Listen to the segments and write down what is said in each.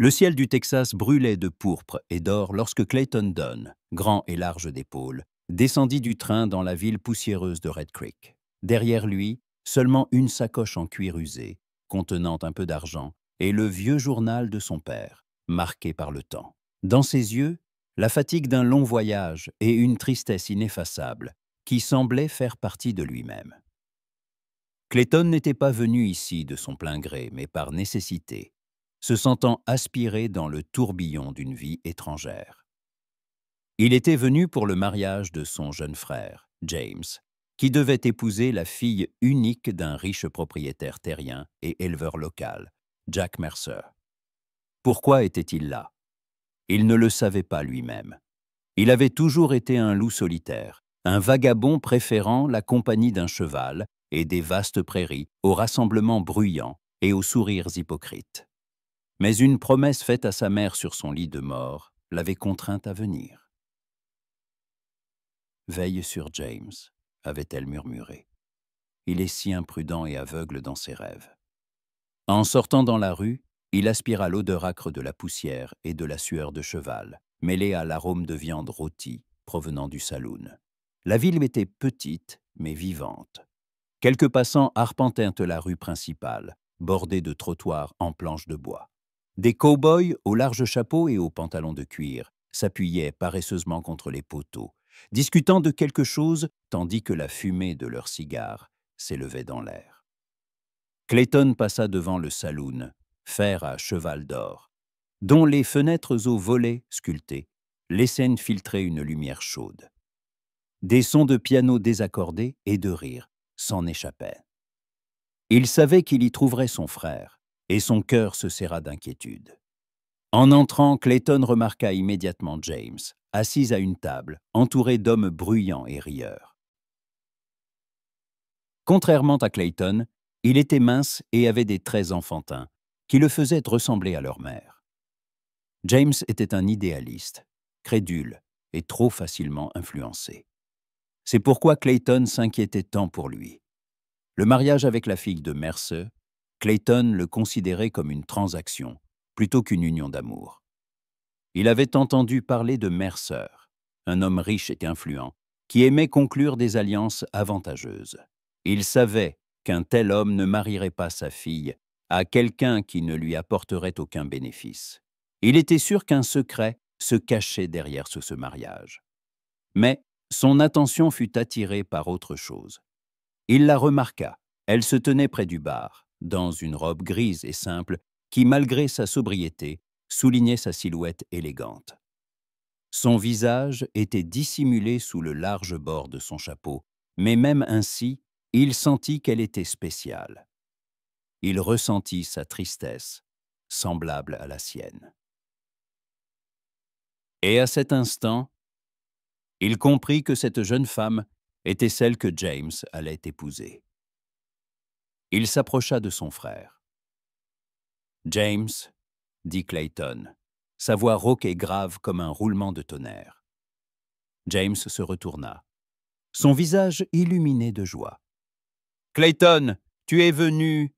Le ciel du Texas brûlait de pourpre et d'or lorsque Clayton Dunn, grand et large d'épaules, descendit du train dans la ville poussiéreuse de Red Creek. Derrière lui, seulement une sacoche en cuir usé, contenant un peu d'argent, et le vieux journal de son père, marqué par le temps. Dans ses yeux, la fatigue d'un long voyage et une tristesse ineffaçable qui semblait faire partie de lui-même. Clayton n'était pas venu ici de son plein gré, mais par nécessité, se sentant aspiré dans le tourbillon d'une vie étrangère. Il était venu pour le mariage de son jeune frère, James, qui devait épouser la fille unique d'un riche propriétaire terrien et éleveur local, Jack Mercer. Pourquoi était-il là? Il ne le savait pas lui-même. Il avait toujours été un loup solitaire, un vagabond préférant la compagnie d'un cheval et des vastes prairies aux rassemblements bruyants et aux sourires hypocrites. Mais une promesse faite à sa mère sur son lit de mort l'avait contraint à venir. « Veille sur James », avait-elle murmuré. « Il est si imprudent et aveugle dans ses rêves. » En sortant dans la rue, il aspira l'odeur âcre de la poussière et de la sueur de cheval, mêlée à l'arôme de viande rôtie provenant du saloon. La ville était petite, mais vivante. Quelques passants arpentaient la rue principale, bordée de trottoirs en planches de bois. Des cow-boys aux larges chapeaux et aux pantalons de cuir s'appuyaient paresseusement contre les poteaux, discutant de quelque chose tandis que la fumée de leurs cigares s'élevait dans l'air. Clayton passa devant le saloon, fer à cheval d'or, dont les fenêtres aux volets sculptés laissaient filtrer une lumière chaude. Des sons de piano désaccordés et de rires s'en échappaient. Il savait qu'il y trouverait son frère, et son cœur se serra d'inquiétude. En entrant, Clayton remarqua immédiatement James, assis à une table, entouré d'hommes bruyants et rieurs. Contrairement à Clayton, il était mince et avait des traits enfantins, qui le faisaient ressembler à leur mère. James était un idéaliste, crédule et trop facilement influencé. C'est pourquoi Clayton s'inquiétait tant pour lui. Le mariage avec la fille de Mercer, Clayton le considérait comme une transaction, plutôt qu'une union d'amour. Il avait entendu parler de Mercer, un homme riche et influent, qui aimait conclure des alliances avantageuses. Il savait qu'un tel homme ne marierait pas sa fille à quelqu'un qui ne lui apporterait aucun bénéfice. Il était sûr qu'un secret se cachait derrière ce mariage. Mais son attention fut attirée par autre chose. Il la remarqua. Elle se tenait près du bar, dans une robe grise et simple qui, malgré sa sobriété, soulignait sa silhouette élégante. Son visage était dissimulé sous le large bord de son chapeau, mais même ainsi, il sentit qu'elle était spéciale. Il ressentit sa tristesse, semblable à la sienne. Et à cet instant, il comprit que cette jeune femme était celle que James allait épouser. Il s'approcha de son frère. « James », dit Clayton, sa voix rauque et grave comme un roulement de tonnerre. James se retourna, son visage illuminé de joie. « Clayton, tu es venu.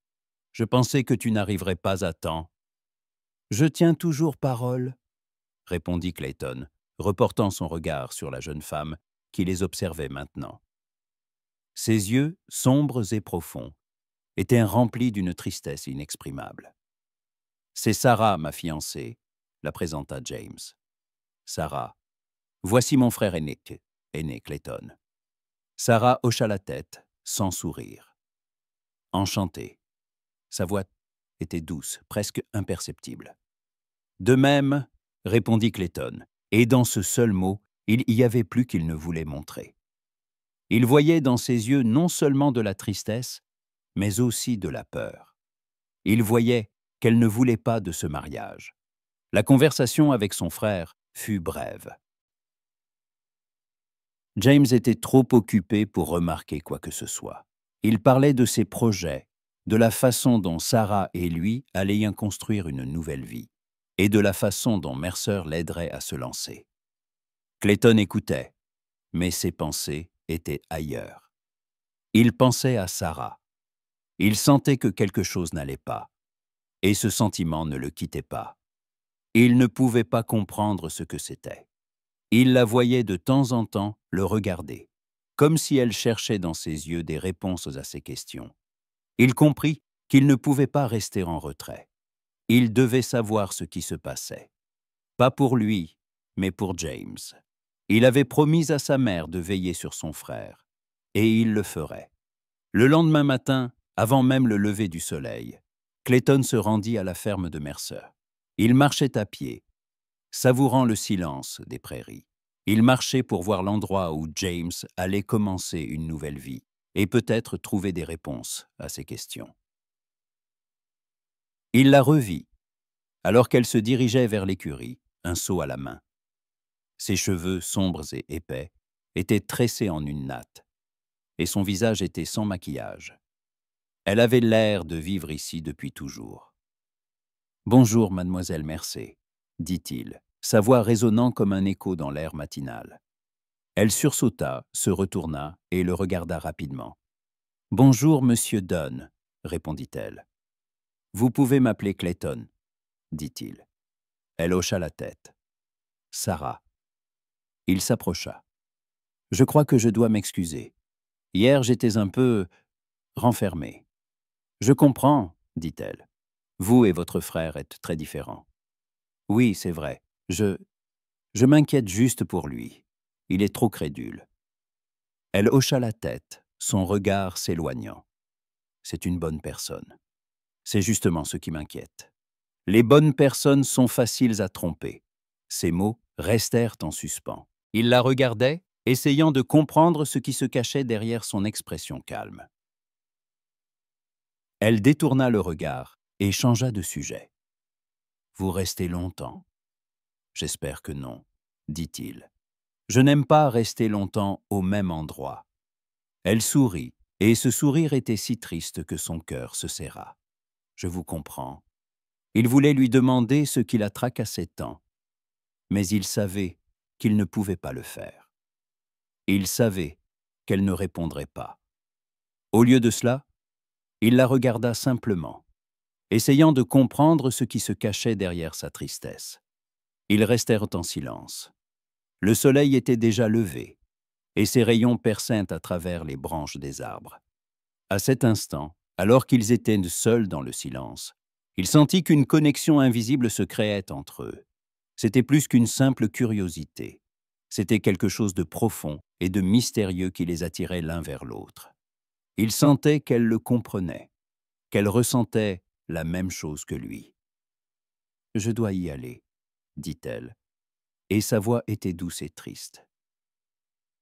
Je pensais que tu n'arriverais pas à temps. »« Je tiens toujours parole, » répondit Clayton, reportant son regard sur la jeune femme qui les observait maintenant. Ses yeux, sombres et profonds, étaient remplis d'une tristesse inexprimable. « C'est Sarah, ma fiancée, » la présenta James. « Sarah, voici mon frère aîné, Clayton. » Sarah hocha la tête, sans sourire. « Enchanté. » Sa voix était douce, presque imperceptible. « De même, » répondit Clayton, et dans ce seul mot, il y avait plus qu'il ne voulait montrer. Il voyait dans ses yeux non seulement de la tristesse, mais aussi de la peur. Il voyait qu'elle ne voulait pas de ce mariage. La conversation avec son frère fut brève. James était trop occupé pour remarquer quoi que ce soit. Il parlait de ses projets, de la façon dont Sarah et lui allaient y construire une nouvelle vie, et de la façon dont Mercer l'aiderait à se lancer. Clayton écoutait, mais ses pensées étaient ailleurs. Il pensait à Sarah. Il sentait que quelque chose n'allait pas, et ce sentiment ne le quittait pas. Il ne pouvait pas comprendre ce que c'était. Il la voyait de temps en temps le regarder, comme si elle cherchait dans ses yeux des réponses à ses questions. Il comprit qu'il ne pouvait pas rester en retrait. Il devait savoir ce qui se passait. Pas pour lui, mais pour James. Il avait promis à sa mère de veiller sur son frère, et il le ferait. Le lendemain matin, avant même le lever du soleil, Clayton se rendit à la ferme de Mercer. Il marchait à pied, savourant le silence des prairies. Il marchait pour voir l'endroit où James allait commencer une nouvelle vie et peut-être trouver des réponses à ses questions. Il la revit, alors qu'elle se dirigeait vers l'écurie, un seau à la main. Ses cheveux sombres et épais étaient tressés en une natte, et son visage était sans maquillage. Elle avait l'air de vivre ici depuis toujours. « Bonjour, mademoiselle Mercer », dit-il, sa voix résonnant comme un écho dans l'air matinal. Elle sursauta, se retourna et le regarda rapidement. « Bonjour, monsieur Dunn », répondit-elle. « Vous pouvez m'appeler Clayton », dit-il. Elle hocha la tête. « Sarah. » Il s'approcha. « Je crois que je dois m'excuser. Hier, j'étais un peu renfermé. »« Je comprends, » dit-elle. « Vous et votre frère êtes très différents. »« Oui, c'est vrai. Je m'inquiète juste pour lui. Il est trop crédule. » Elle hocha la tête, son regard s'éloignant. « C'est une bonne personne. C'est justement ce qui m'inquiète. Les bonnes personnes sont faciles à tromper. » Ces mots restèrent en suspens. Il la regardait, essayant de comprendre ce qui se cachait derrière son expression calme. Elle détourna le regard et changea de sujet. « Vous restez longtemps. »« J'espère que non, » dit-il. « Je n'aime pas rester longtemps au même endroit. » Elle sourit, et ce sourire était si triste que son cœur se serra. « Je vous comprends. » Il voulait lui demander ce qui la tracassait tant, mais il savait qu'il ne pouvait pas le faire. Il savait qu'elle ne répondrait pas. Au lieu de cela, il la regarda simplement, essayant de comprendre ce qui se cachait derrière sa tristesse. Ils restèrent en silence. Le soleil était déjà levé, et ses rayons perçaient à travers les branches des arbres. À cet instant, alors qu'ils étaient seuls dans le silence, il sentit qu'une connexion invisible se créait entre eux. C'était plus qu'une simple curiosité. C'était quelque chose de profond et de mystérieux qui les attirait l'un vers l'autre. Il sentait qu'elle le comprenait, qu'elle ressentait la même chose que lui. « Je dois y aller, » dit-elle, et sa voix était douce et triste.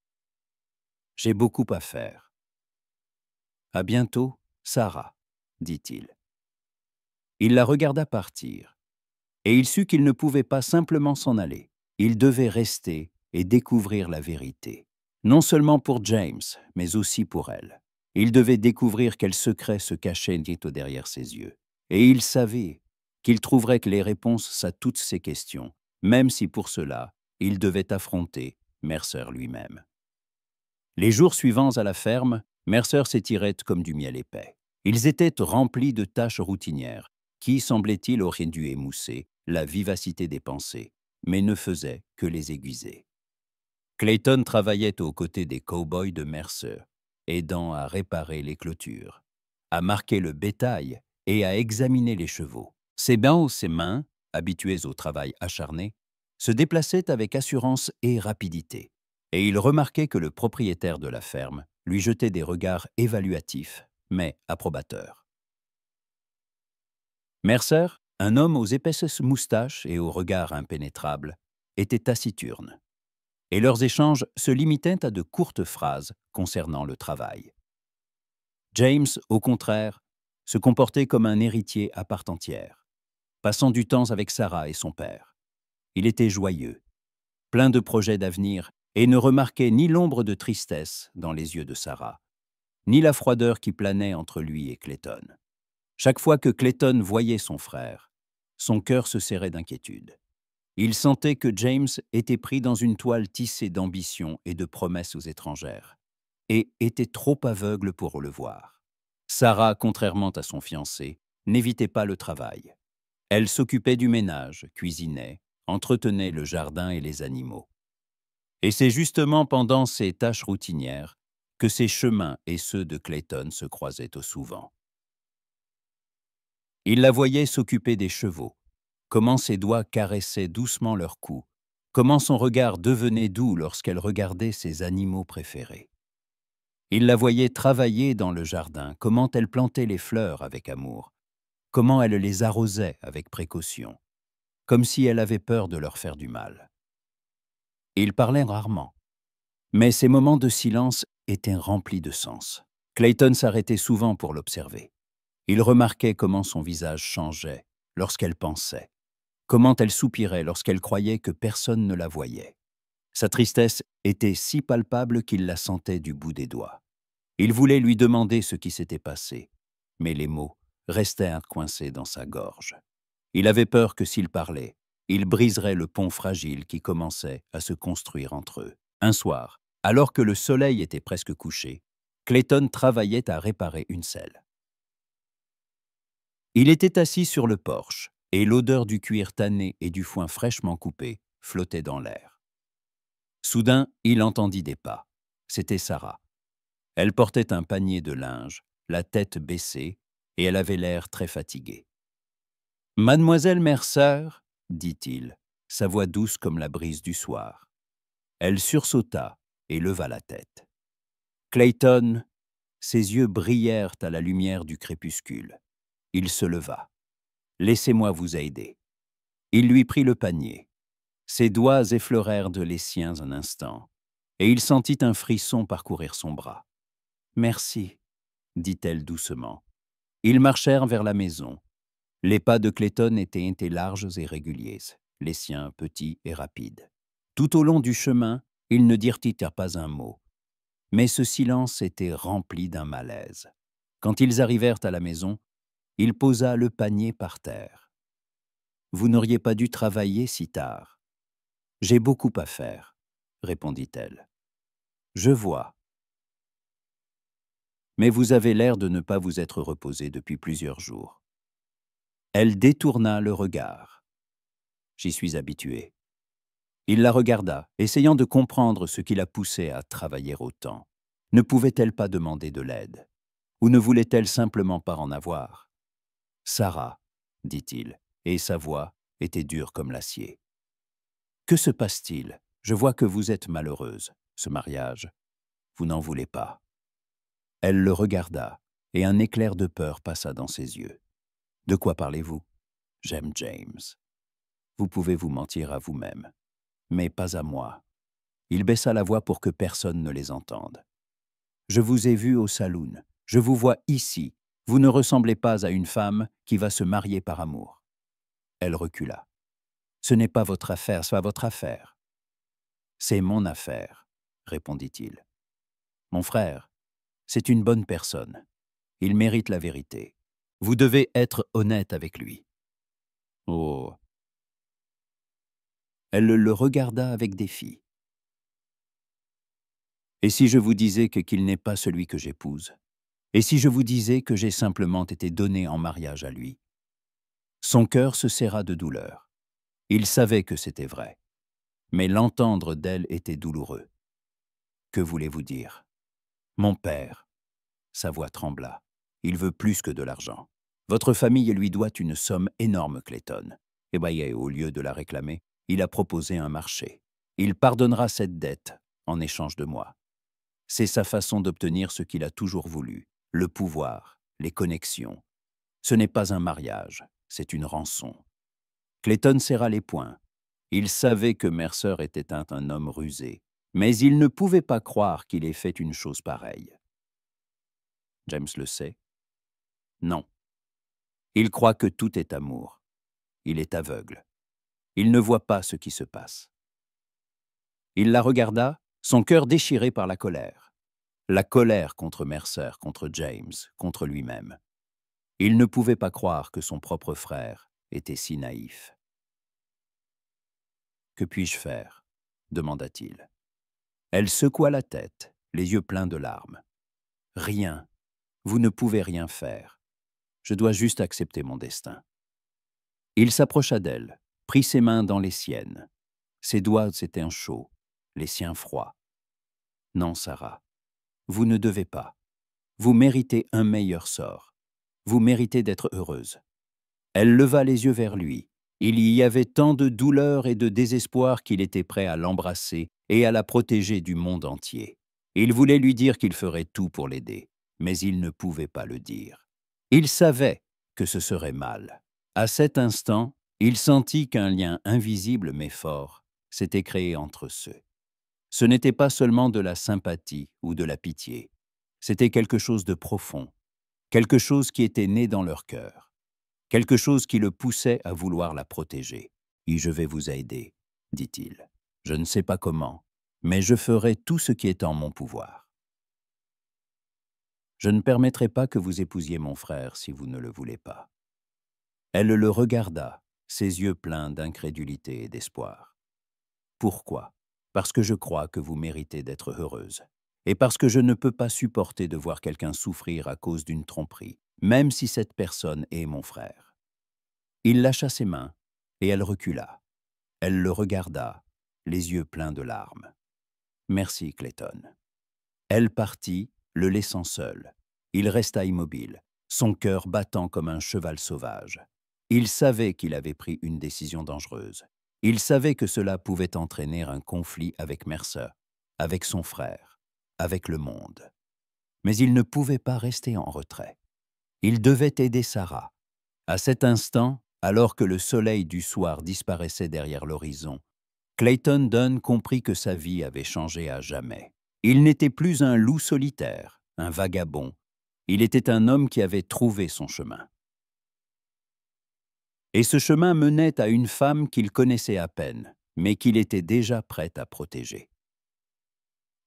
« J'ai beaucoup à faire. »« À bientôt, Sarah, » dit-il. Il la regarda partir, et il sut qu'il ne pouvait pas simplement s'en aller. Il devait rester et découvrir la vérité, non seulement pour James, mais aussi pour elle. Il devait découvrir quel secret se cachait derrière ses yeux. Et il savait qu'il trouverait les réponses à toutes ces questions, même si pour cela, il devait affronter Mercer lui-même. Les jours suivants à la ferme, Mercer s'étirait comme du miel épais. Ils étaient remplis de tâches routinières qui, semblait-il, auraient dû émousser la vivacité des pensées, mais ne faisaient que les aiguiser. Clayton travaillait aux côtés des cow-boys de Mercer, aidant à réparer les clôtures, à marquer le bétail et à examiner les chevaux. Ses mains, habituées au travail acharné, se déplaçaient avec assurance et rapidité, et il remarquait que le propriétaire de la ferme lui jetait des regards évaluatifs, mais approbateurs. Mercer, un homme aux épaisses moustaches et au regard impénétrable, était taciturne, et leurs échanges se limitaient à de courtes phrases concernant le travail. James, au contraire, se comportait comme un héritier à part entière, passant du temps avec Sarah et son père. Il était joyeux, plein de projets d'avenir, et ne remarquait ni l'ombre de tristesse dans les yeux de Sarah, ni la froideur qui planait entre lui et Clayton. Chaque fois que Clayton voyait son frère, son cœur se serrait d'inquiétude. Il sentait que James était pris dans une toile tissée d'ambition et de promesses aux étrangères, et était trop aveugle pour le voir. Sarah, contrairement à son fiancé, n'évitait pas le travail. Elle s'occupait du ménage, cuisinait, entretenait le jardin et les animaux. Et c'est justement pendant ces tâches routinières que ses chemins et ceux de Clayton se croisaient au souvent. Il la voyait s'occuper des chevaux, comment ses doigts caressaient doucement leur cou, comment son regard devenait doux lorsqu'elle regardait ses animaux préférés. Il la voyait travailler dans le jardin, comment elle plantait les fleurs avec amour, comment elle les arrosait avec précaution, comme si elle avait peur de leur faire du mal. Il parlait rarement, mais ces moments de silence étaient remplis de sens. Clayton s'arrêtait souvent pour l'observer. Il remarquait comment son visage changeait lorsqu'elle pensait, comment elle soupirait lorsqu'elle croyait que personne ne la voyait. Sa tristesse était si palpable qu'il la sentait du bout des doigts. Il voulait lui demander ce qui s'était passé, mais les mots restaient coincés dans sa gorge. Il avait peur que s'il parlait, il briserait le pont fragile qui commençait à se construire entre eux. Un soir, alors que le soleil était presque couché, Clayton travaillait à réparer une selle. Il était assis sur le porche, et l'odeur du cuir tanné et du foin fraîchement coupé flottait dans l'air. Soudain, il entendit des pas. C'était Sarah. Elle portait un panier de linge, la tête baissée, et elle avait l'air très fatiguée. « Mademoiselle Mercer, dit-il, sa voix douce comme la brise du soir. Elle sursauta et leva la tête. Clayton, ses yeux brillèrent à la lumière du crépuscule. Il se leva. « Laissez-moi vous aider. » Il lui prit le panier. Ses doigts effleurèrent de les siens un instant, et il sentit un frisson parcourir son bras. « Merci, » dit-elle doucement. Ils marchèrent vers la maison. Les pas de Clayton étaient larges et réguliers, les siens petits et rapides. Tout au long du chemin, ils ne dirent pas un mot. Mais ce silence était rempli d'un malaise. Quand ils arrivèrent à la maison, il posa le panier par terre. « Vous n'auriez pas dû travailler si tard. »« J'ai beaucoup à faire, » répondit-elle. « Je vois. Mais vous avez l'air de ne pas vous être reposé depuis plusieurs jours. » Elle détourna le regard. « J'y suis habitué. » Il la regarda, essayant de comprendre ce qui la poussait à travailler autant. Ne pouvait-elle pas demander de l'aide? Ou ne voulait-elle simplement pas en avoir? « Sarah, » dit-il, et sa voix était dure comme l'acier. « Que se passe-t-il? Je vois que vous êtes malheureuse. Ce mariage, vous n'en voulez pas. » Elle le regarda, et un éclair de peur passa dans ses yeux. « De quoi parlez-vous? »« J'aime James. » « Vous pouvez vous mentir à vous-même, mais pas à moi. » Il baissa la voix pour que personne ne les entende. « Je vous ai vu au saloon. Je vous vois ici. Vous ne ressemblez pas à une femme qui va se marier par amour. » Elle recula. « Ce n'est pas votre affaire, c'est pas votre affaire. »« C'est mon affaire, » répondit-il. « Mon frère, c'est une bonne personne. Il mérite la vérité. Vous devez être honnête avec lui. » Oh. Elle le regarda avec défi. « Et si je vous disais qu'il n'est pas celui que j'épouse? Et si je vous disais que j'ai simplement été donné en mariage à lui? » Son cœur se serra de douleur. Il savait que c'était vrai, mais l'entendre d'elle était douloureux. « Que voulez-vous dire? »« Mon père. » Sa voix trembla. « Il veut plus que de l'argent. Votre famille lui doit une somme énorme, Clayton. Et au lieu de la réclamer, il a proposé un marché. Il pardonnera cette dette en échange de moi. C'est sa façon d'obtenir ce qu'il a toujours voulu, le pouvoir, les connexions. Ce n'est pas un mariage, c'est une rançon. » Clayton serra les poings. Il savait que Mercer était un homme rusé, mais il ne pouvait pas croire qu'il ait fait une chose pareille. James le sait? Non. Il croit que tout est amour. Il est aveugle. Il ne voit pas ce qui se passe. Il la regarda, son cœur déchiré par la colère. La colère contre Mercer, contre James, contre lui-même. Il ne pouvait pas croire que son propre frère était si naïf. « Que puis-je faire ?» demanda-t-il. Elle secoua la tête, les yeux pleins de larmes. « Rien. Vous ne pouvez rien faire. Je dois juste accepter mon destin. » Il s'approcha d'elle, prit ses mains dans les siennes. Ses doigts étaient chauds, les siens froids. « Non, Sarah, vous ne devez pas. Vous méritez un meilleur sort. Vous méritez d'être heureuse. » Elle leva les yeux vers lui. Il y avait tant de douleur et de désespoir qu'il était prêt à l'embrasser et à la protéger du monde entier. Il voulait lui dire qu'il ferait tout pour l'aider, mais il ne pouvait pas le dire. Il savait que ce serait mal. À cet instant, il sentit qu'un lien invisible mais fort s'était créé entre eux. Ce n'était pas seulement de la sympathie ou de la pitié. C'était quelque chose de profond, quelque chose qui était né dans leur cœur, quelque chose qui le poussait à vouloir la protéger. « Je vais vous aider, » dit-il. « Je ne sais pas comment, mais je ferai tout ce qui est en mon pouvoir. Je ne permettrai pas que vous épousiez mon frère si vous ne le voulez pas. » Elle le regarda, ses yeux pleins d'incrédulité et d'espoir. « Pourquoi ? Parce que je crois que vous méritez d'être heureuse. Et parce que je ne peux pas supporter de voir quelqu'un souffrir à cause d'une tromperie, même si cette personne est mon frère. » Il lâcha ses mains, et elle recula. Elle le regarda, les yeux pleins de larmes. « Merci, Clayton. » Elle partit, le laissant seul. Il resta immobile, son cœur battant comme un cheval sauvage. Il savait qu'il avait pris une décision dangereuse. Il savait que cela pouvait entraîner un conflit avec Mercer, avec son frère, avec le monde. Mais il ne pouvait pas rester en retrait. Il devait aider Sarah. À cet instant, alors que le soleil du soir disparaissait derrière l'horizon, Clayton Dunn comprit que sa vie avait changé à jamais. Il n'était plus un loup solitaire, un vagabond. Il était un homme qui avait trouvé son chemin. Et ce chemin menait à une femme qu'il connaissait à peine, mais qu'il était déjà prêt à protéger.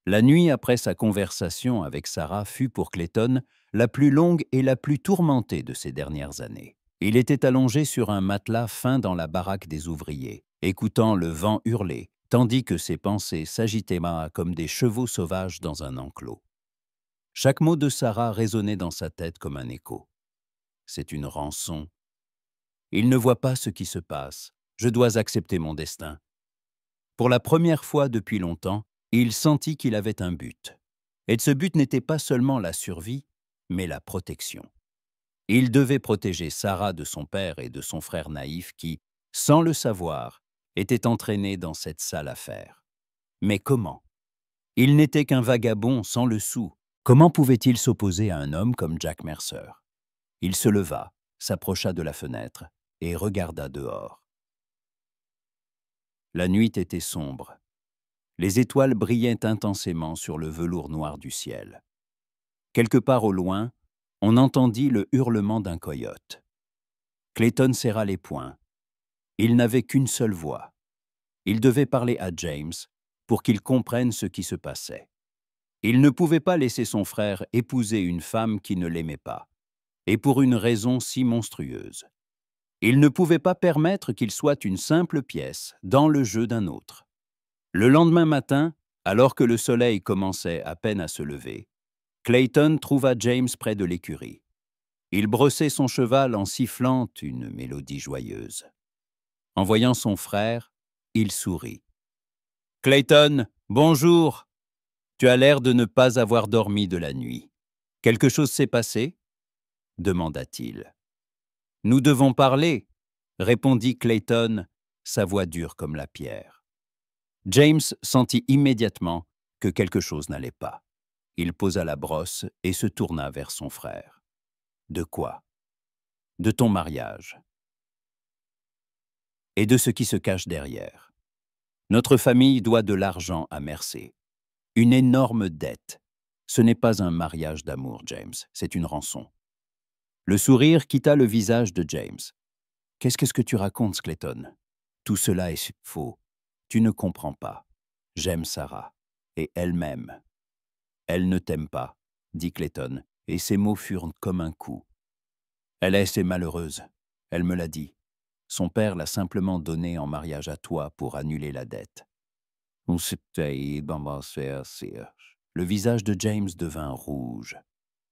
La nuit après sa conversation avec Sarah fut pour Clayton la plus longue et la plus tourmentée de ces dernières années. Il était allongé sur un matelas fin dans la baraque des ouvriers, écoutant le vent hurler, tandis que ses pensées s'agitaient comme des chevaux sauvages dans un enclos. Chaque mot de Sarah résonnait dans sa tête comme un écho. « C'est une rançon. Il ne voit pas ce qui se passe. Je dois accepter mon destin. » Pour la première fois depuis longtemps, il sentit qu'il avait un but. Et ce but n'était pas seulement la survie, mais la protection. Il devait protéger Sarah de son père et de son frère naïf qui, sans le savoir, étaient entraînés dans cette sale affaire. Mais comment? Il n'était qu'un vagabond sans le sou. Comment pouvait-il s'opposer à un homme comme Jack Mercer? Il se leva, s'approcha de la fenêtre et regarda dehors. La nuit était sombre. Les étoiles brillaient intensément sur le velours noir du ciel. Quelque part au loin, on entendit le hurlement d'un coyote. Clayton serra les poings. Il n'avait qu'une seule voix. Il devait parler à James pour qu'il comprenne ce qui se passait. Il ne pouvait pas laisser son frère épouser une femme qui ne l'aimait pas, et pour une raison si monstrueuse. Il ne pouvait pas permettre qu'il soit une simple pièce dans le jeu d'un autre. Le lendemain matin, alors que le soleil commençait à peine à se lever, Clayton trouva James près de l'écurie. Il brossait son cheval en sifflant une mélodie joyeuse. En voyant son frère, il sourit. « Clayton, bonjour. Tu as l'air de ne pas avoir dormi de la nuit. Quelque chose s'est passé ?» demanda-t-il. « Nous devons parler, » répondit Clayton, sa voix dure comme la pierre. James sentit immédiatement que quelque chose n'allait pas. Il posa la brosse et se tourna vers son frère. « De quoi ? » ?»« De ton mariage. Et de ce qui se cache derrière. Notre famille doit de l'argent à Mercer. Une énorme dette. Ce n'est pas un mariage d'amour, James, c'est une rançon. » Le sourire quitta le visage de James. « Qu'est-ce que tu racontes, Clayton? Tout cela est faux. Tu ne comprends pas. J'aime Sarah. Et elle m'aime. »« Elle ne t'aime pas, » dit Clayton, et ses mots furent comme un coup. « Elle est malheureuse. Elle me l'a dit. Son père l'a simplement donnée en mariage à toi pour annuler la dette. » Le visage de James devint rouge.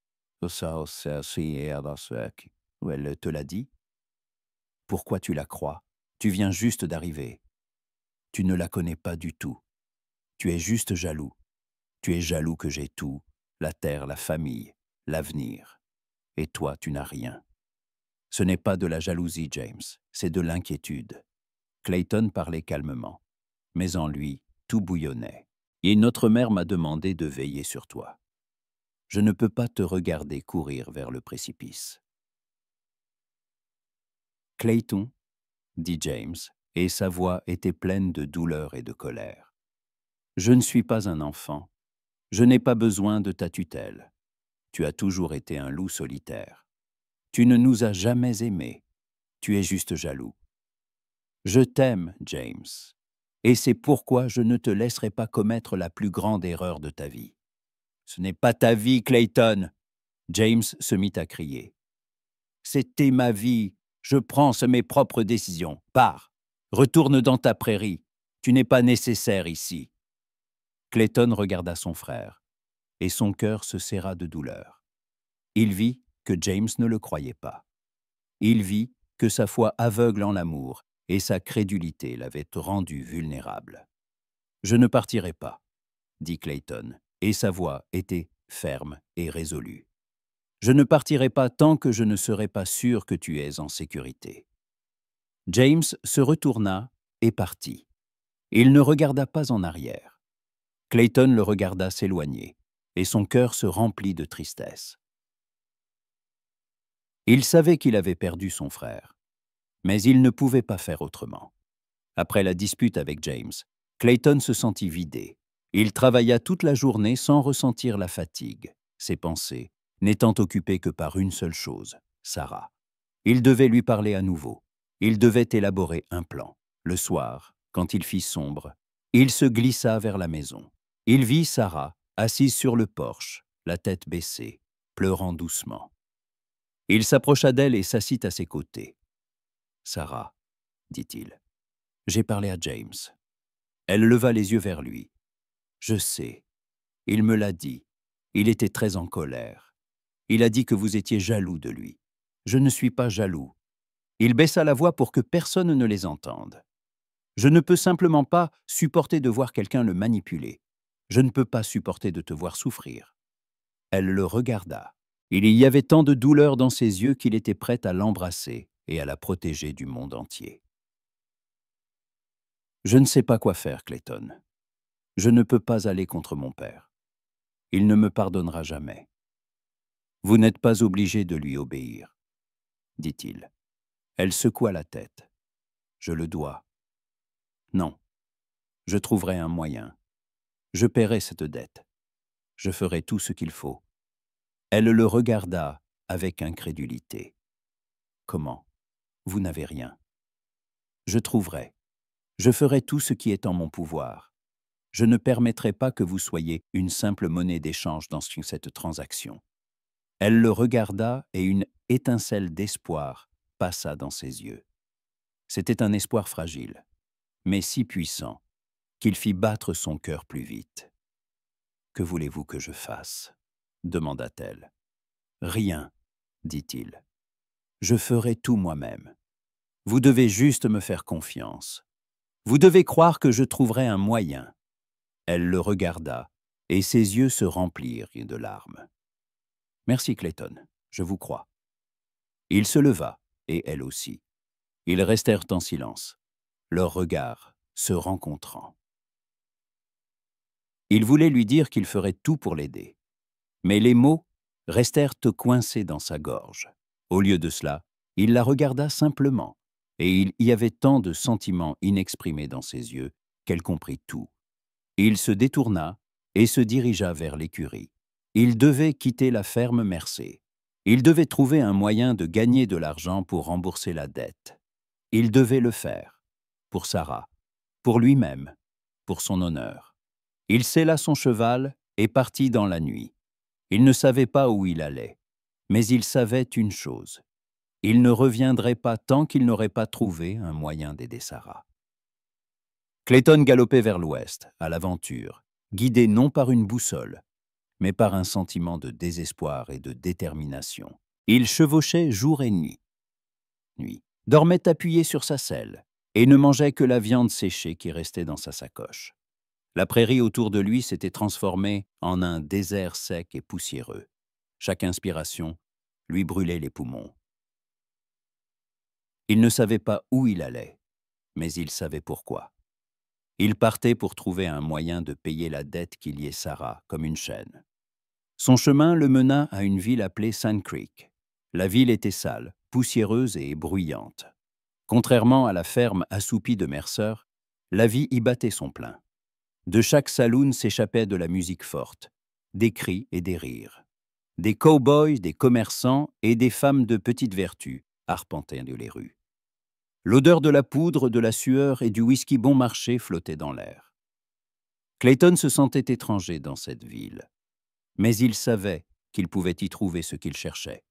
« Elle te l'a dit? » Pourquoi tu la crois? Tu viens juste d'arriver. Tu ne la connais pas du tout. Tu es juste jaloux. Tu es jaloux que j'ai tout, la terre, la famille, l'avenir. Et toi, tu n'as rien. Ce n'est pas de la jalousie, James, c'est de l'inquiétude. Clayton parlait calmement, mais en lui, tout bouillonnait. Et notre mère m'a demandé de veiller sur toi. Je ne peux pas te regarder courir vers le précipice. Clayton, dit James, et sa voix était pleine de douleur et de colère. Je ne suis pas un enfant. Je n'ai pas besoin de ta tutelle. Tu as toujours été un loup solitaire. Tu ne nous as jamais aimés. Tu es juste jaloux. Je t'aime, James, et c'est pourquoi je ne te laisserai pas commettre la plus grande erreur de ta vie. Ce n'est pas ta vie, Clayton. James se mit à crier. C'était ma vie. Je prends mes propres décisions. Pars. Retourne dans ta prairie. Tu n'es pas nécessaire ici. Clayton regarda son frère, et son cœur se serra de douleur. Il vit que James ne le croyait pas. Il vit que sa foi aveugle en l'amour et sa crédulité l'avaient rendu vulnérable. « Je ne partirai pas, » dit Clayton, et sa voix était ferme et résolue. « Je ne partirai pas tant que je ne serai pas sûr que tu es en sécurité. » James se retourna et partit. Il ne regarda pas en arrière. Clayton le regarda s'éloigner, et son cœur se remplit de tristesse. Il savait qu'il avait perdu son frère, mais il ne pouvait pas faire autrement. Après la dispute avec James, Clayton se sentit vidé. Il travailla toute la journée sans ressentir la fatigue, ses pensées n'étant occupées que par une seule chose, Sarah. Il devait lui parler à nouveau. Il devait élaborer un plan. Le soir, quand il fit sombre, il se glissa vers la maison. Il vit Sarah, assise sur le porche, la tête baissée, pleurant doucement. Il s'approcha d'elle et s'assit à ses côtés. « Sarah, » dit-il, « j'ai parlé à James. » Elle leva les yeux vers lui. « Je sais. Il me l'a dit. Il était très en colère. Il a dit que vous étiez jaloux de lui. Je ne suis pas jaloux. » Il baissa la voix pour que personne ne les entende. « Je ne peux simplement pas supporter de voir quelqu'un le manipuler. Je ne peux pas supporter de te voir souffrir. » Elle le regarda. Il y avait tant de douleur dans ses yeux qu'il était prêt à l'embrasser et à la protéger du monde entier. « Je ne sais pas quoi faire, Clayton. Je ne peux pas aller contre mon père. Il ne me pardonnera jamais. Vous n'êtes pas obligé de lui obéir, » dit-il. Elle secoua la tête. « Je le dois. » « Non. Je trouverai un moyen. Je paierai cette dette. Je ferai tout ce qu'il faut. » Elle le regarda avec incrédulité. « Comment? Vous n'avez rien. »« Je trouverai. Je ferai tout ce qui est en mon pouvoir. Je ne permettrai pas que vous soyez une simple monnaie d'échange dans cette transaction. » Elle le regarda et une étincelle d'espoir passa dans ses yeux. C'était un espoir fragile, mais si puissant qu'il fit battre son cœur plus vite. « Que voulez-vous que je fasse ?» demanda-t-elle. « Rien, » dit-il. « Je ferai tout moi-même. Vous devez juste me faire confiance. Vous devez croire que je trouverai un moyen. » Elle le regarda, et ses yeux se remplirent de larmes. « Merci, Clayton, je vous crois. » Il se leva, et elle aussi. Ils restèrent en silence, leurs regards se rencontrant. Il voulait lui dire qu'il ferait tout pour l'aider, mais les mots restèrent coincés dans sa gorge. Au lieu de cela, il la regarda simplement, et il y avait tant de sentiments inexprimés dans ses yeux qu'elle comprit tout. Il se détourna et se dirigea vers l'écurie. Il devait quitter la ferme Mercé. Il devait trouver un moyen de gagner de l'argent pour rembourser la dette. Il devait le faire, pour Sarah, pour lui-même, pour son honneur. Il sella son cheval et partit dans la nuit. Il ne savait pas où il allait, mais il savait une chose. Il ne reviendrait pas tant qu'il n'aurait pas trouvé un moyen d'aider Sarah. Clayton galopait vers l'ouest, à l'aventure, guidé non par une boussole, mais par un sentiment de désespoir et de détermination. Il chevauchait jour et nuit. dormait appuyé sur sa selle et ne mangeait que la viande séchée qui restait dans sa sacoche. La prairie autour de lui s'était transformée en un désert sec et poussiéreux. Chaque inspiration lui brûlait les poumons. Il ne savait pas où il allait, mais il savait pourquoi. Il partait pour trouver un moyen de payer la dette qui liait Sarah comme une chaîne. Son chemin le mena à une ville appelée Sand Creek. La ville était sale, poussiéreuse et bruyante. Contrairement à la ferme assoupie de Mercer, la vie y battait son plein. De chaque saloon s'échappait de la musique forte, des cris et des rires. Des cow-boys, des commerçants et des femmes de petite vertu arpentaient les rues. L'odeur de la poudre, de la sueur et du whisky bon marché flottait dans l'air. Clayton se sentait étranger dans cette ville, mais il savait qu'il pouvait y trouver ce qu'il cherchait.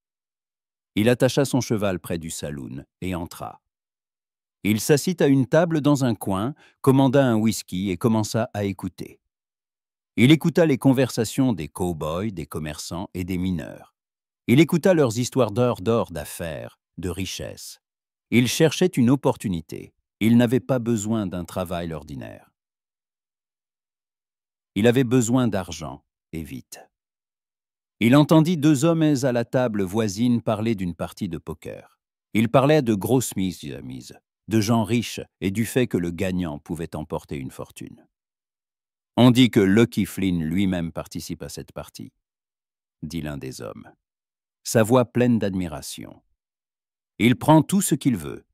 Il attacha son cheval près du saloon et entra. Il s'assit à une table dans un coin, commanda un whisky et commença à écouter. Il écouta les conversations des cow-boys, des commerçants et des mineurs. Il écouta leurs histoires d'or, d'affaires, de richesses. Il cherchait une opportunité. Il n'avait pas besoin d'un travail ordinaire. Il avait besoin d'argent, et vite. Il entendit deux hommes à la table voisine parler d'une partie de poker. Ils parlaient de grosses mises, de gens riches et du fait que le gagnant pouvait emporter une fortune. On dit que Lucky Flynn lui-même participe à cette partie, dit l'un des hommes, sa voix pleine d'admiration. Il prend tout ce qu'il veut.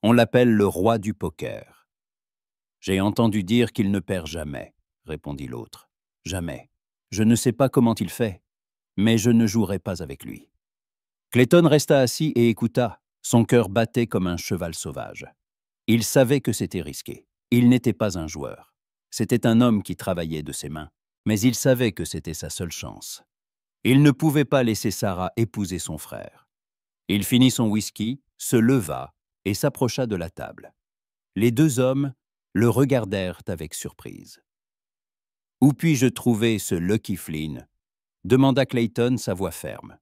On l'appelle le roi du poker. J'ai entendu dire qu'il ne perd jamais, répondit l'autre. Jamais. Je ne sais pas comment il fait, mais je ne jouerai pas avec lui. Clayton resta assis et écouta. Son cœur battait comme un cheval sauvage. Il savait que c'était risqué. Il n'était pas un joueur. C'était un homme qui travaillait de ses mains, mais il savait que c'était sa seule chance. Il ne pouvait pas laisser Sarah épouser son frère. Il finit son whisky, se leva et s'approcha de la table. Les deux hommes le regardèrent avec surprise. « Où puis-je trouver ce Lucky Flynn ?» demanda Clayton, sa voix ferme.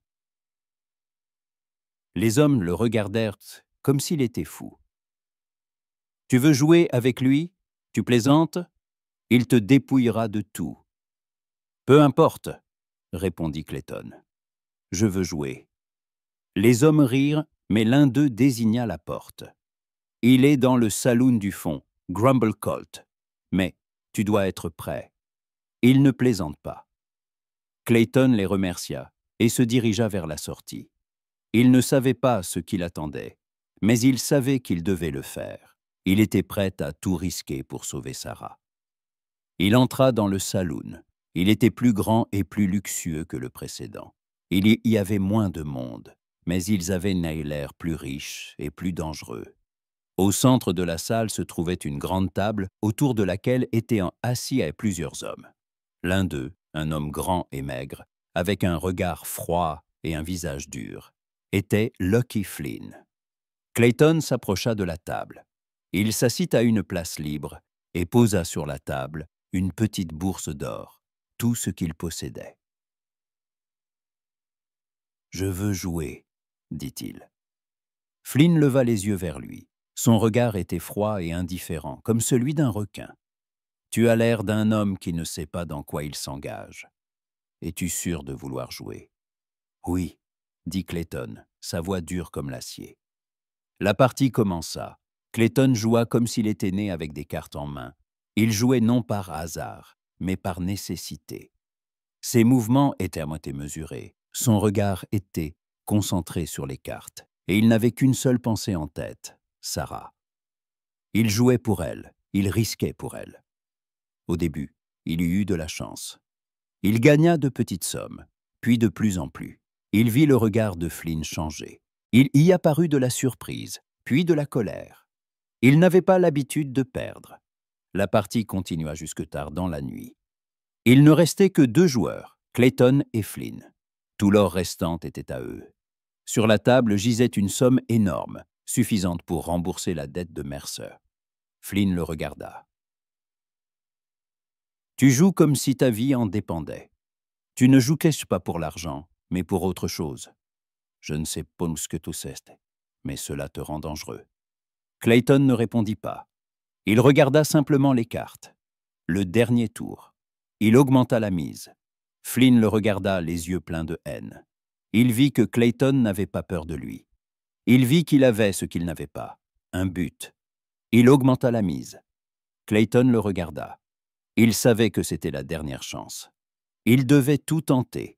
Les hommes le regardèrent comme s'il était fou. « Tu veux jouer avec lui? Tu plaisantes? Il te dépouillera de tout. »« Peu importe, » répondit Clayton. « Je veux jouer. » Les hommes rirent, mais l'un d'eux désigna la porte. « Il est dans le saloon du fond, Grumble Colt. Mais tu dois être prêt. Il ne plaisante pas. » Clayton les remercia et se dirigea vers la sortie. Il ne savait pas ce qu'il attendait, mais il savait qu'il devait le faire. Il était prêt à tout risquer pour sauver Sarah. Il entra dans le saloon. Il était plus grand et plus luxueux que le précédent. Il y avait moins de monde, mais ils avaient l'air plus riche et plus dangereux. Au centre de la salle se trouvait une grande table autour de laquelle étaient assis plusieurs hommes. L'un d'eux, un homme grand et maigre, avec un regard froid et un visage dur, était Lucky Flynn. Clayton s'approcha de la table. Il s'assit à une place libre et posa sur la table une petite bourse d'or, tout ce qu'il possédait. « Je veux jouer, » dit-il. Flynn leva les yeux vers lui. Son regard était froid et indifférent, comme celui d'un requin. « Tu as l'air d'un homme qui ne sait pas dans quoi il s'engage. Es-tu sûr de vouloir jouer? »« Oui, » dit Clayton, sa voix dure comme l'acier. La partie commença. Clayton joua comme s'il était né avec des cartes en main. Il jouait non par hasard, mais par nécessité. Ses mouvements étaient à moitié mesurés. Son regard était concentré sur les cartes, et il n'avait qu'une seule pensée en tête, Sarah. Il jouait pour elle, il risquait pour elle. Au début, il eut de la chance. Il gagna de petites sommes, puis de plus en plus. Il vit le regard de Flynn changer. Il y apparut de la surprise, puis de la colère. Il n'avait pas l'habitude de perdre. La partie continua jusque tard dans la nuit. Il ne restait que deux joueurs, Clayton et Flynn. Tout l'or restant était à eux. Sur la table gisait une somme énorme, suffisante pour rembourser la dette de Mercer. Flynn le regarda. « Tu joues comme si ta vie en dépendait. Tu ne joues pas pour l'argent, mais pour autre chose. Je ne sais pas ce que tu sais, mais cela te rend dangereux. » Clayton ne répondit pas. Il regarda simplement les cartes. Le dernier tour. Il augmenta la mise. Flynn le regarda, les yeux pleins de haine. Il vit que Clayton n'avait pas peur de lui. Il vit qu'il avait ce qu'il n'avait pas, un but. Il augmenta la mise. Clayton le regarda. Il savait que c'était la dernière chance. Il devait tout tenter.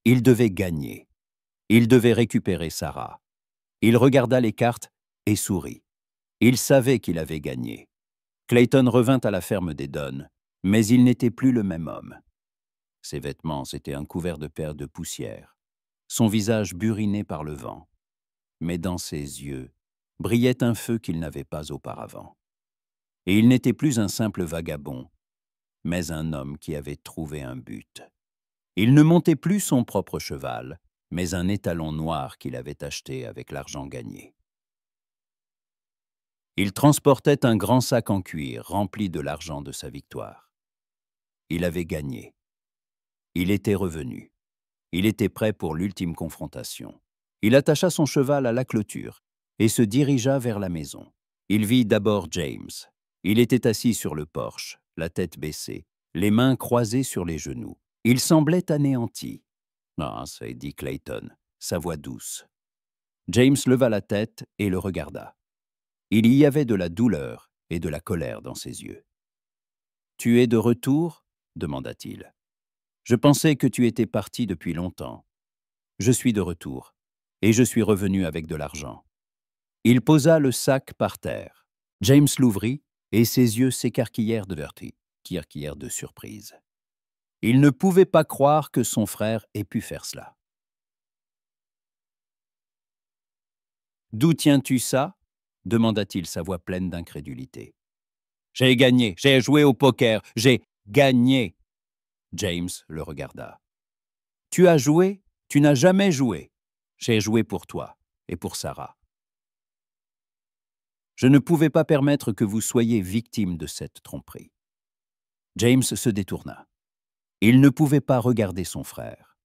Il devait gagner. Il devait récupérer Sarah. Il regarda les cartes et sourit. Il savait qu'il avait gagné. Clayton revint à la ferme des Dunn, mais il n'était plus le même homme. Ses vêtements étaient un couvert de perles de poussière, son visage buriné par le vent. Mais dans ses yeux brillait un feu qu'il n'avait pas auparavant. Et il n'était plus un simple vagabond, mais un homme qui avait trouvé un but. Il ne montait plus son propre cheval, mais un étalon noir qu'il avait acheté avec l'argent gagné. Il transportait un grand sac en cuir rempli de l'argent de sa victoire. Il avait gagné. Il était revenu. Il était prêt pour l'ultime confrontation. Il attacha son cheval à la clôture et se dirigea vers la maison. Il vit d'abord James. Il était assis sur le porche, la tête baissée, les mains croisées sur les genoux. Il semblait anéanti. « Ah, c'est » dit Clayton, sa voix douce. James leva la tête et le regarda. Il y avait de la douleur et de la colère dans ses yeux. « Tu es de retour ?» demanda-t-il. « Je pensais que tu étais parti depuis longtemps. Je suis de retour, et je suis revenu avec de l'argent. » Il posa le sac par terre. James l'ouvrit, et ses yeux s'écarquillèrent de surprise. Il ne pouvait pas croire que son frère ait pu faire cela. « D'où tiens-tu ça ?» demanda-t-il, sa voix pleine d'incrédulité. « J'ai gagné, j'ai joué au poker, j'ai gagné !» James le regarda. « Tu as joué? Tu n'as jamais joué. J'ai joué pour toi et pour Sarah. Je ne pouvais pas permettre que vous soyez victime de cette tromperie. » James se détourna. Il ne pouvait pas regarder son frère.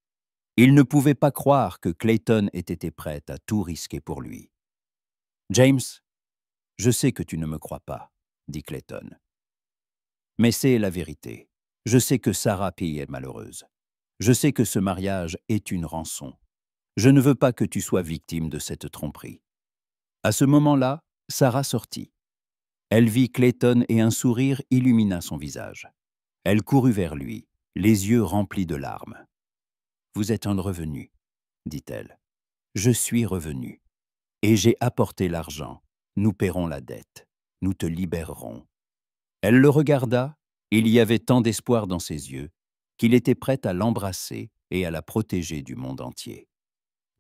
Il ne pouvait pas croire que Clayton ait été prêt à tout risquer pour lui. « James, je sais que tu ne me crois pas, » dit Clayton. « Mais c'est la vérité. Je sais que Sarah P. est malheureuse. Je sais que ce mariage est une rançon. Je ne veux pas que tu sois victime de cette tromperie. » À ce moment-là, Sarah sortit. Elle vit Clayton et un sourire illumina son visage. Elle courut vers lui, les yeux remplis de larmes. « Vous êtes un revenu, » dit-elle. « Je suis revenu. Et j'ai apporté l'argent. Nous paierons la dette. Nous te libérerons. » Elle le regarda. Il y avait tant d'espoir dans ses yeux qu'il était prêt à l'embrasser et à la protéger du monde entier.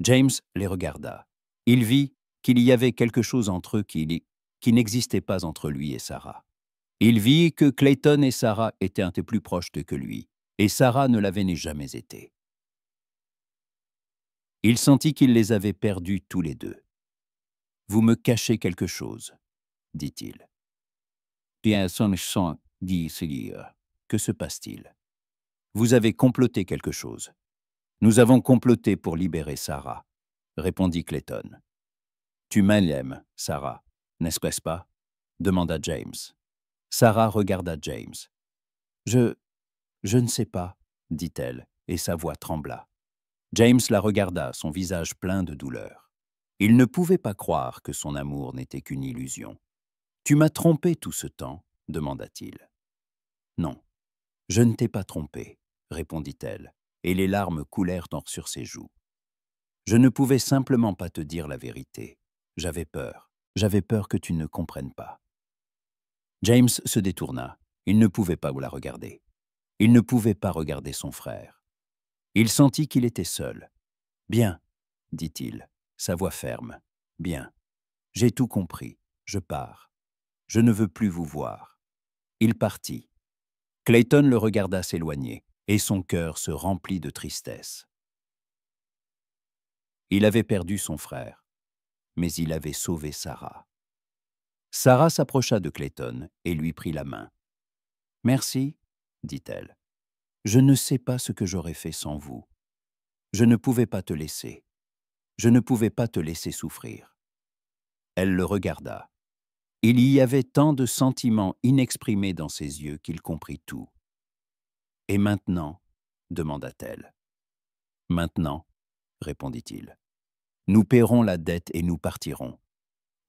James les regarda. Il vit qu'il y avait quelque chose entre eux qui n'existait pas entre lui et Sarah. Il vit que Clayton et Sarah étaient un peu plus proches que lui, et Sarah ne l'avait jamais été. Il sentit qu'il les avait perdus tous les deux. « Vous me cachez quelque chose, » dit-il. « Bien, son dit Seigneur. Que se passe-t-il ? » « Vous avez comploté quelque chose. »« Nous avons comploté pour libérer Sarah, » répondit Clayton. « Tu m'aimes, Sarah, n'est-ce pas ?» demanda James. Sarah regarda James. « Je ne sais pas, » dit-elle, et sa voix trembla. James la regarda, son visage plein de douleur. Il ne pouvait pas croire que son amour n'était qu'une illusion. « Tu m'as trompé tout ce temps ?» demanda-t-il. « Non, je ne t'ai pas trompé, » répondit-elle, et les larmes coulèrent sur ses joues. « Je ne pouvais simplement pas te dire la vérité. J'avais peur que tu ne comprennes pas. » James se détourna. Il ne pouvait pas la regarder. Il ne pouvait pas regarder son frère. Il sentit qu'il était seul. « Bien, » dit-il, sa voix ferme. « Bien, j'ai tout compris. Je pars. Je ne veux plus vous voir. » Il partit. Clayton le regarda s'éloigner, et son cœur se remplit de tristesse. Il avait perdu son frère, mais il avait sauvé Sarah. Sarah s'approcha de Clayton et lui prit la main. « Merci, » dit-elle. « Je ne sais pas ce que j'aurais fait sans vous. Je ne pouvais pas te laisser. Je ne pouvais pas te laisser souffrir. Elle le regarda. Il y avait tant de sentiments inexprimés dans ses yeux qu'il comprit tout. « Et maintenant » demanda-t-elle. « Maintenant » répondit-il. « Nous paierons la dette et nous partirons.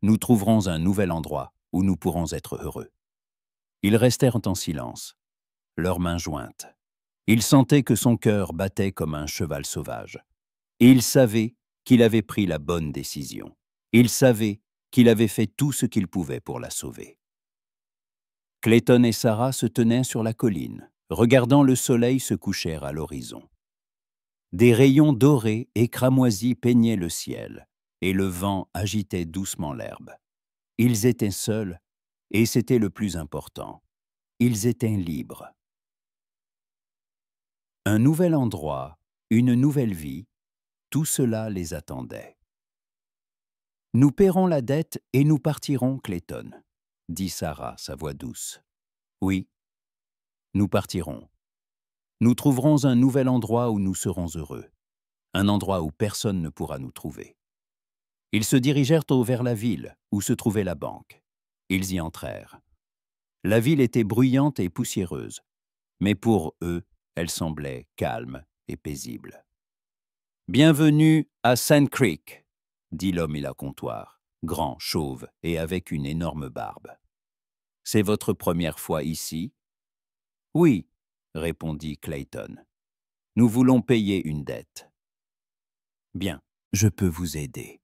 Nous trouverons un nouvel endroit où nous pourrons être heureux. » Ils restèrent en silence, leurs mains jointes. Il sentait que son cœur battait comme un cheval sauvage. Il savait qu'il avait pris la bonne décision. Il savait qu'il avait fait tout ce qu'il pouvait pour la sauver. Clayton et Sarah se tenaient sur la colline, regardant le soleil se coucher à l'horizon. Des rayons dorés et cramoisis peignaient le ciel, et le vent agitait doucement l'herbe. Ils étaient seuls, et c'était le plus important. Ils étaient libres. Un nouvel endroit, une nouvelle vie, tout cela les attendait. « Nous paierons la dette et nous partirons, Clayton, » dit Sarah, sa voix douce. « Oui, nous partirons. Nous trouverons un nouvel endroit où nous serons heureux, un endroit où personne ne pourra nous trouver. » Ils se dirigèrent vers la ville, où se trouvait la banque. Ils y entrèrent. La ville était bruyante et poussiéreuse, mais pour eux, elle semblait calme et paisible. « Bienvenue à Sand Creek, » dit l'homme à comptoir, grand, chauve et avec une énorme barbe. « C'est votre première fois ici? »« Oui, » répondit Clayton. « Nous voulons payer une dette. »« Bien, je peux vous aider. »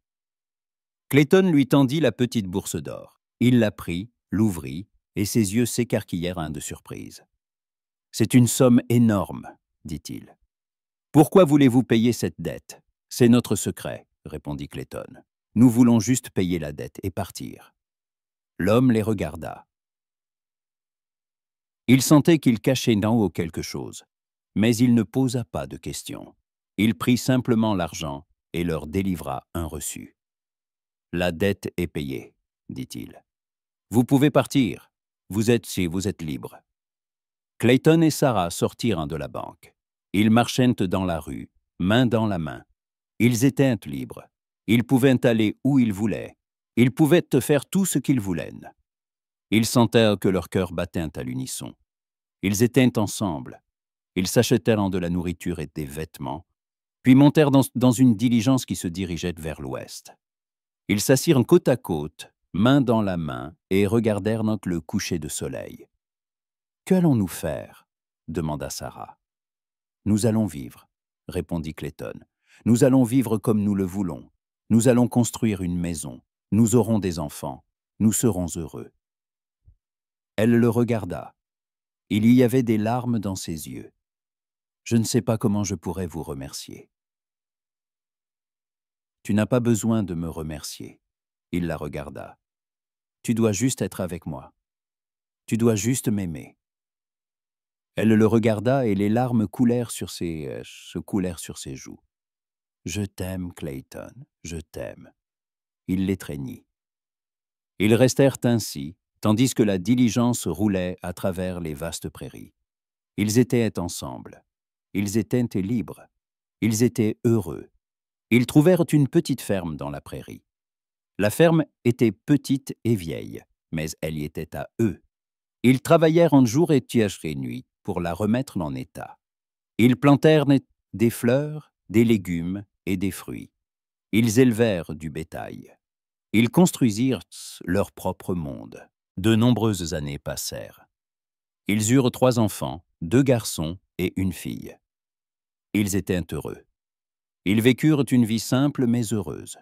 Clayton lui tendit la petite bourse d'or. Il la prit, l'ouvrit, et ses yeux s'écarquillèrent de surprise. « C'est une somme énorme, » dit-il. « Pourquoi voulez-vous payer cette dette? C'est notre secret, » répondit Clayton. « Nous voulons juste payer la dette et partir. » L'homme les regarda. Il sentait qu'il cachait d'en haut quelque chose, mais il ne posa pas de questions. Il prit simplement l'argent et leur délivra un reçu. « La dette est payée, » dit-il. « Vous pouvez partir. Vous êtes libre. » Clayton et Sarah sortirent de la banque. Ils marchaient dans la rue, main dans la main. Ils étaient libres. Ils pouvaient aller où ils voulaient. Ils pouvaient faire tout ce qu'ils voulaient. Ils sentèrent que leur cœur battait à l'unisson. Ils étaient ensemble. Ils s'achetèrent de la nourriture et des vêtements, puis montèrent dans une diligence qui se dirigeait vers l'ouest. Ils s'assirent côte à côte, main dans la main, et regardèrent le coucher de soleil. « Qu'allons-nous faire ?» demanda Sarah. « Nous allons vivre, » répondit Clayton. « Nous allons vivre comme nous le voulons. Nous allons construire une maison. Nous aurons des enfants. Nous serons heureux. » Elle le regarda. Il y avait des larmes dans ses yeux. « Je ne sais pas comment je pourrais vous remercier. »« Tu n'as pas besoin de me remercier. » Il la regarda. « Tu dois juste être avec moi. Tu dois juste m'aimer. » Elle le regarda et les larmes se coulèrent sur ses joues. « Je t'aime, Clayton, je t'aime. » Il l'étreignit. Ils restèrent ainsi, tandis que la diligence roulait à travers les vastes prairies. Ils étaient ensemble. Ils étaient libres. Ils étaient heureux. Ils trouvèrent une petite ferme dans la prairie. La ferme était petite et vieille, mais elle y était à eux. Ils travaillèrent en jour et nuit pour la remettre en état. Ils plantèrent des fleurs, des légumes et des fruits. Ils élevèrent du bétail. Ils construisirent leur propre monde. De nombreuses années passèrent. Ils eurent 3 enfants, 2 garçons et une fille. Ils étaient heureux. Ils vécurent une vie simple mais heureuse.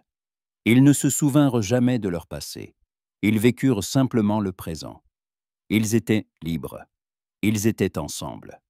Ils ne se souvinrent jamais de leur passé. Ils vécurent simplement le présent. Ils étaient libres. Ils étaient ensemble.